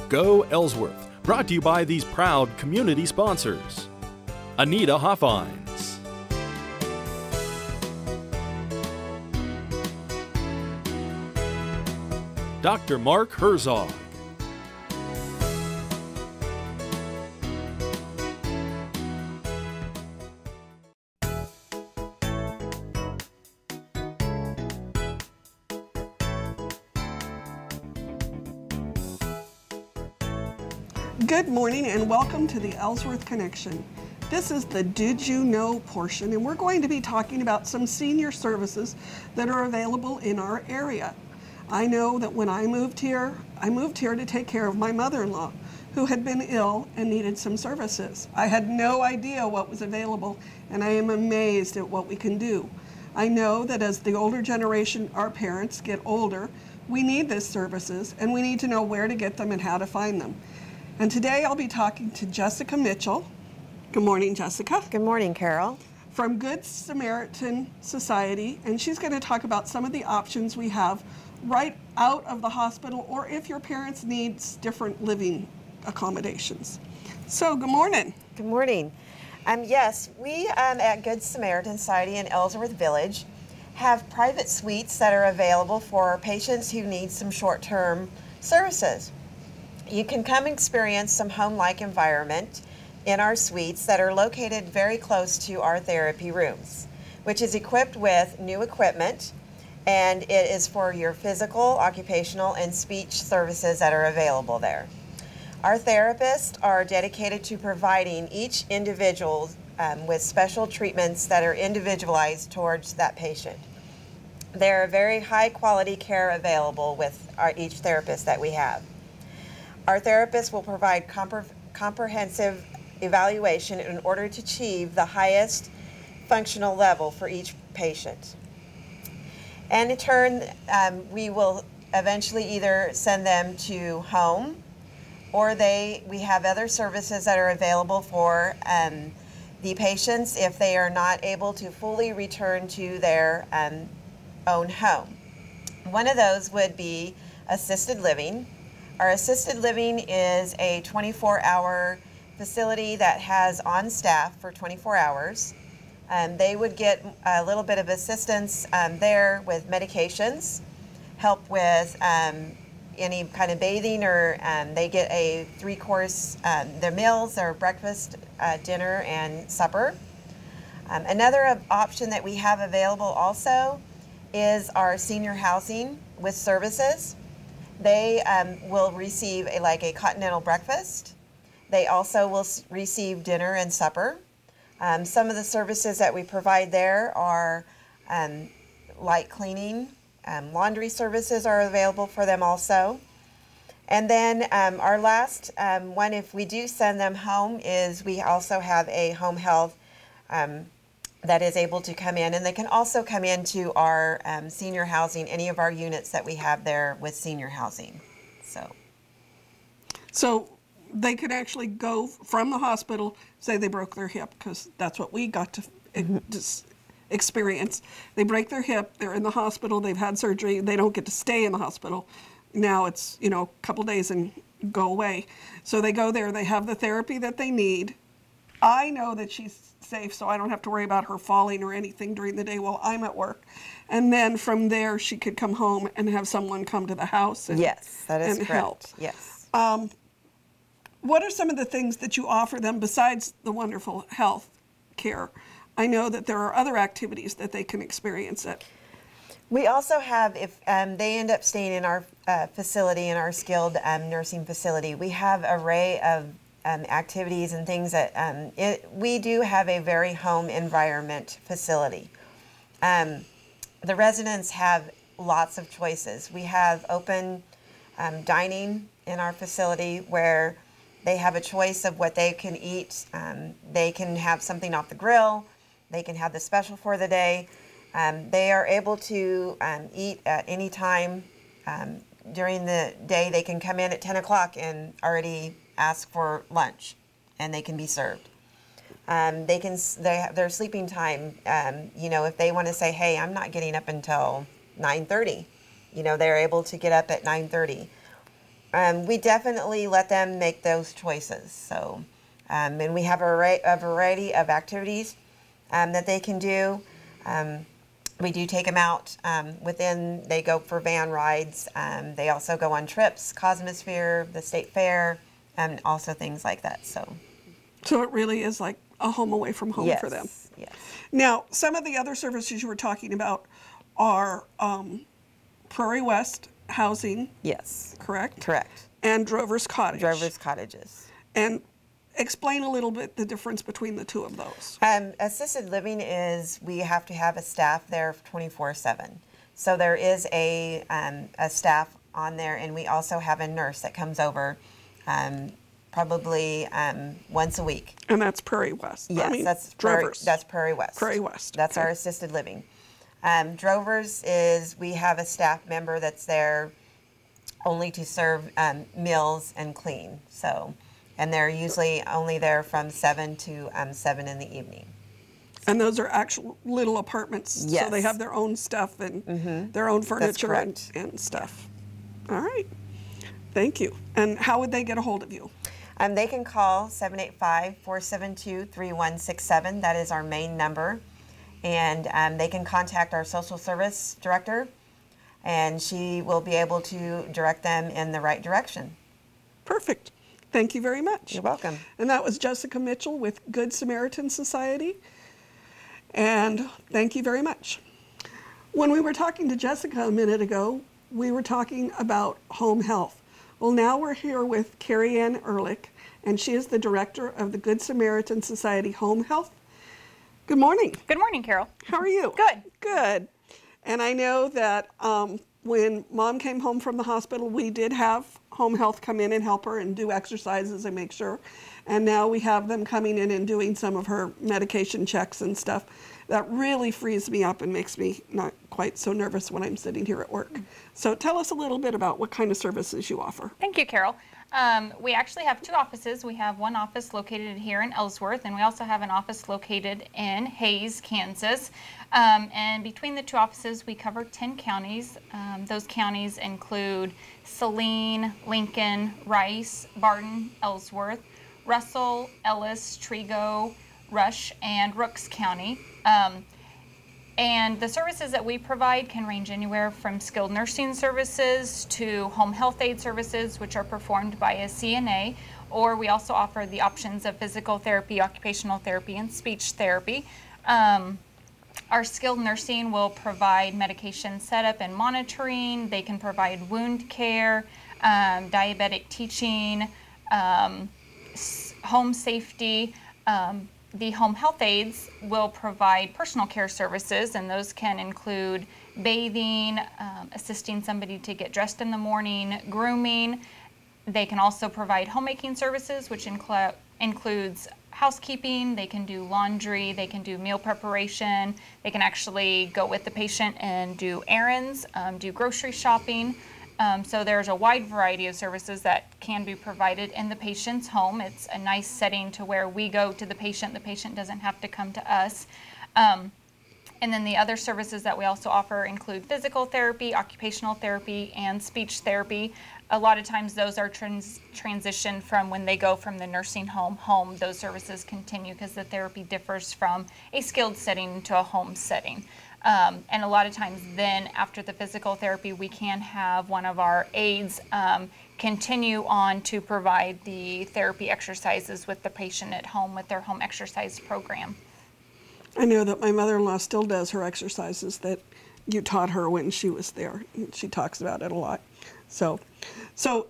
Go Ellsworth, brought to you by these proud community sponsors. Anita Hoffines, Dr. Mark Herzog, Good morning and welcome to the Ellsworth Connection. This is the Did You Know portion, and we're going to be talking about some senior services that are available in our area. I know that when I moved here to take care of my mother-in-law who had been ill and needed some services. I had no idea what was available, and I am amazed at what we can do. I know that as the older generation, our parents, get older, we need these services, and we need to know where to get them and how to find them. And today I'll be talking to Jessica Mitchell. Good morning, Jessica. Good morning, Carol. From Good Samaritan Society, and she's going to talk about some of the options we have right out of the hospital, or if your parents needs different living accommodations. So, good morning. Good morning. Yes, we at Good Samaritan Society in Ellsworth Village have private suites that are available for patients who need some short-term services. You can come experience some home-like environment in our suites that are located very close to our therapy rooms, which is equipped with new equipment, and it is for your physical, occupational, and speech services that are available there. Our therapists are dedicated to providing each individual with special treatments that are individualized towards that patient. There are very high quality care available with each therapist that we have. Our therapists will provide comprehensive evaluation in order to achieve the highest functional level for each patient. And in turn, we will eventually either send them to home, or we have other services that are available for the patients if they are not able to fully return to their own home. One of those would be assisted living. Our assisted living is a 24-hour facility that has on staff for 24 hours. They would get a little bit of assistance there with medications, help with any kind of bathing, or they get a 3-course, their meals, their breakfast, dinner, and supper. Another option that we have available also is our senior housing with services. They will receive a continental breakfast. They also will receive dinner and supper. Some of the services that we provide there are light cleaning, laundry services are available for them also. And then our last one, if we do send them home, is we also have a home health that is able to come in, and they can also come into our senior housing, any of our units that we have there with senior housing. So they could actually go from the hospital, say they broke their hip, because that's what we got to experience. They break their hip, they're in the hospital, they've had surgery, they don't get to stay in the hospital. Now it's, a couple days and go away. So they go there, they have the therapy that they need. I know that she's safe, so I don't have to worry about her falling or anything during the day while I'm at work. And then from there, she could come home and have someone come to the house and, yes, that is correct. Help. Yes. What are some of the things that you offer them besides the wonderful health care? I know that there are other activities that they can experience it. We also have, if they end up staying in our facility, in our skilled nursing facility, we have an array of activities and things that we do have a very home environment facility. The residents have lots of choices. We have open dining in our facility where they have a choice of what they can eat. They can have something off the grill. They can have the special for the day. They are able to eat at any time during the day. They can come in at 10 o'clock and already ask for lunch, and they can be served. They have their sleeping time. If they want to say, "Hey, I'm not getting up until 9:30," they're able to get up at 9:30. We definitely let them make those choices. So, and we have a variety of activities that they can do. We do take them out they go for van rides. They also go on trips, Cosmosphere, the State Fair, and also things like that. So it really is like a home away from home for them. Yes. Now, some of the other services you were talking about are Prairie West Housing. Yes. Correct? Correct. And Drover's Cottage. Drover's Cottages. And explain a little bit the difference between the two of those. Assisted living is we have to have a staff there 24/7. So there is a staff on there, and we also have a nurse that comes over probably once a week. And that's Prairie West. Yes, I mean, that's Prairie West. Prairie West. That's okay. our assisted living. Drover's is we have a staff member that's there only to serve meals and clean. So. And they're usually only there from 7 to 7 in the evening. And those are actual little apartments, yes. So they have their own stuff and their own furniture and stuff. All right, thank you. And how would they get a hold of you? They can call 785-472-3167. That is our main number. And they can contact our social service director, and she will be able to direct them in the right direction. Perfect. Thank you very much. You're welcome. And that was Jessica Mitchell with Good Samaritan Society. And thank you very much. When we were talking to Jessica a minute ago, we were talking about home health. Well, now we're here with Carrie Ann Ehrlich, and she is the director of the Good Samaritan Society Home Health. Good morning. Good morning, Carol. How are you? Good. Good. And I know that when Mom came home from the hospital, we did have home health come in and help her and do exercises and make sure. And now we have them coming in and doing some of her medication checks and stuff. That really frees me up and makes me not quite so nervous when I'm sitting here at work. So tell us a little bit about what kind of services you offer. Thank you, Carol. We actually have two offices. We have one office located here in Ellsworth, and we also have an office located in Hays, Kansas. And between the two offices, we cover 10 counties. Those counties include Saline, Lincoln, Rice, Barton, Ellsworth, Russell, Ellis, Trego, Rush, and Rooks County. And the services that we provide can range anywhere from skilled nursing services to home health aid services, which are performed by a CNA, or we also offer the options of physical therapy, occupational therapy, and speech therapy. Our skilled nursing will provide medication setup and monitoring. They can provide wound care, diabetic teaching, home safety. The home health aides will provide personal care services, and those can include bathing, assisting somebody to get dressed in the morning, grooming. They can also provide homemaking services, which includes housekeeping. They can do laundry, they can do meal preparation, they can actually go with the patient and do errands, do grocery shopping. So there's a wide variety of services that can be provided in the patient's home. It's a nice setting to where we go to the patient doesn't have to come to us. And then the other services that we also offer include physical therapy, occupational therapy, and speech therapy. A lot of times those are transitioned from when they go from the nursing home. Those services continue because the therapy differs from a skilled setting to a home setting. And a lot of times then after the physical therapy, we can have one of our aides continue on to provide the therapy exercises with the patient at home with their home exercise program. I know that my mother-in-law still does her exercises that you taught her when she was there. She talks about it a lot. So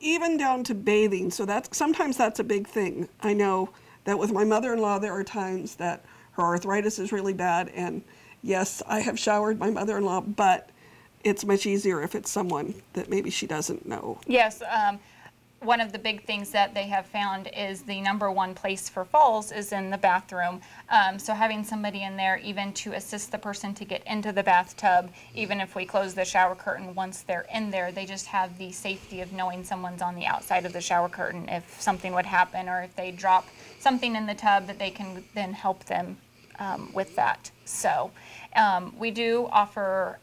even down to bathing, sometimes that's a big thing. I know that with my mother-in-law, there are times that her arthritis is really bad, and yes, I have showered my mother-in-law, but it's much easier if it's someone that maybe she doesn't know. Yes, one of the big things that they have found is the number one place for falls is in the bathroom. So having somebody in there even to assist the person to get into the bathtub, even if we close the shower curtain, once they're in there, they just have the safety of knowing someone's on the outside of the shower curtain if something would happen, or if they drop something in the tub, that they can then help them with that. So we do offer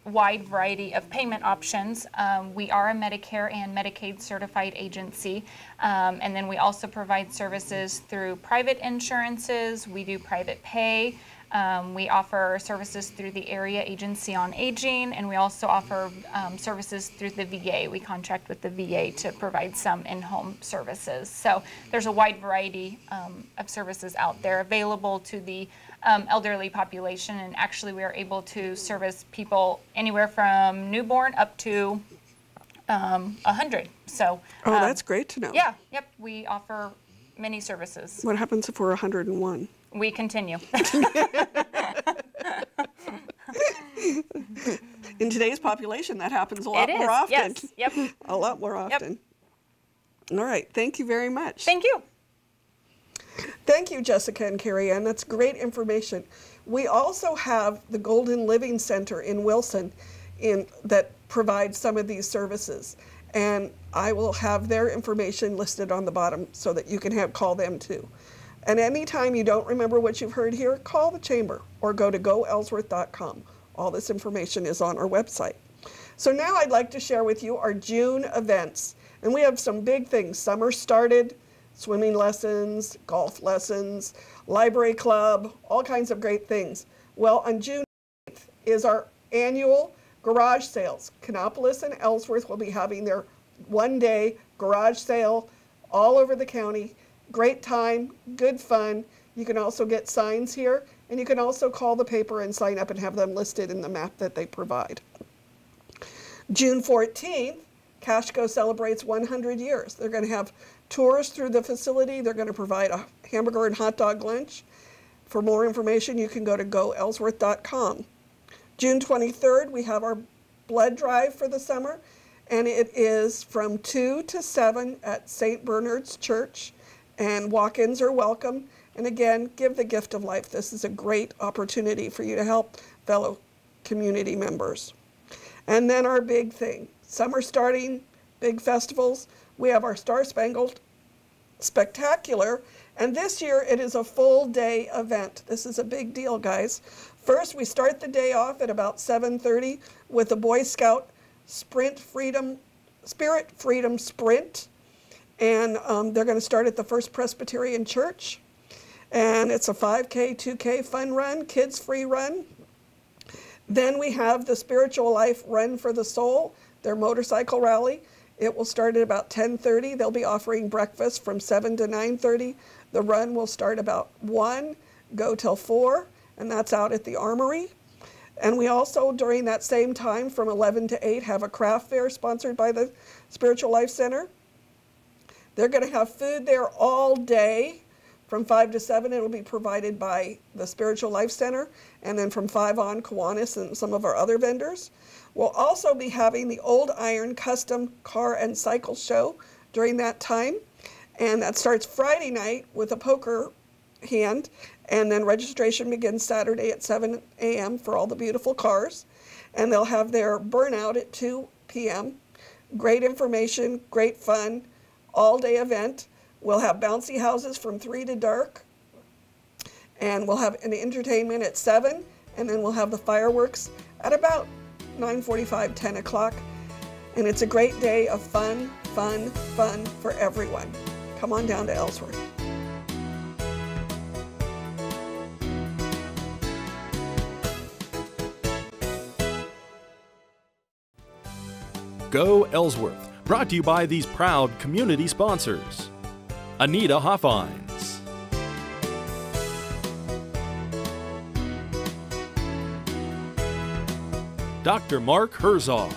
wide variety of payment options. We are a Medicare and Medicaid certified agency, and then we also provide services through private insurances. We do private pay. We offer services through the Area Agency on Aging, and we also offer services through the VA. We contract with the VA to provide some in-home services. So there's a wide variety of services out there available to the elderly population, and actually we are able to service people anywhere from newborn up to 100. So that's great to know. Yeah, yep, we offer many services. What happens if we're 101? We continue. In today's population, that happens a lot more often. Yes. Yep. A lot more often. Yep. All right. Thank you very much. Thank you. Thank you, Jessica and Carrie Ann. That's great information. We also have the Golden Living Center in Wilson that provides some of these services. And I will have their information listed on the bottom so that you can call them too. And anytime you don't remember what you've heard here, call the chamber or go to goellsworth.com. All this information is on our website. So now I'd like to share with you our June events. And we have some big things. Summer started, swimming lessons, golf lessons, library club, all kinds of great things. Well, on June 8th is our annual garage sales. Kanopolis and Ellsworth will be having their one-day garage sale all over the county. Great time, good fun. You can also get signs here, and you can also call the paper and sign up and have them listed in the map that they provide. June 14th, Cashco celebrates 100 years. They're going to have tours through the facility. They're going to provide a hamburger and hot dog lunch. For more information, you can go to goellsworth.com. June 23rd, we have our blood drive for the summer, and it is from 2 to 7 at St. Bernard's Church. And walk-ins are welcome. And again, give the gift of life. This is a great opportunity for you to help fellow community members. And then our big thing, summer starting, big festivals. We have our Star Spangled Spectacular, and this year it is a full day event. This is a big deal, guys. First, we start the day off at about 7:30 with a Boy Scout Spirit Freedom Sprint. And they're going to start at the First Presbyterian Church. And it's a 5K, 2K fun run, kids free run. Then we have the Spiritual Life Run for the Soul, their motorcycle rally. It will start at about 10:30. They'll be offering breakfast from 7 to 9:30. The run will start about 1, go till 4, and that's out at the Armory. And we also, during that same time, from 11 to 8, have a craft fair sponsored by the Spiritual Life Center. They're going to have food there all day. From 5 to 7, it will be provided by the Spiritual Life Center. And then from 5 on, Kiwanis and some of our other vendors. We'll also be having the Old Iron Custom Car and Cycle Show during that time. And that starts Friday night with a poker hand. And then registration begins Saturday at 7 a.m. for all the beautiful cars. And they'll have their burnout at 2 p.m. Great information, great fun. All-day event. We'll have bouncy houses from 3 to dark, and we'll have an entertainment at 7, and then we'll have the fireworks at about 9:45, 10 o'clock, and it's a great day of fun, fun, fun for everyone. Come on down to Ellsworth. Go Ellsworth, brought to you by these proud community sponsors. Anita Hoffines, Dr. Mark Herzog,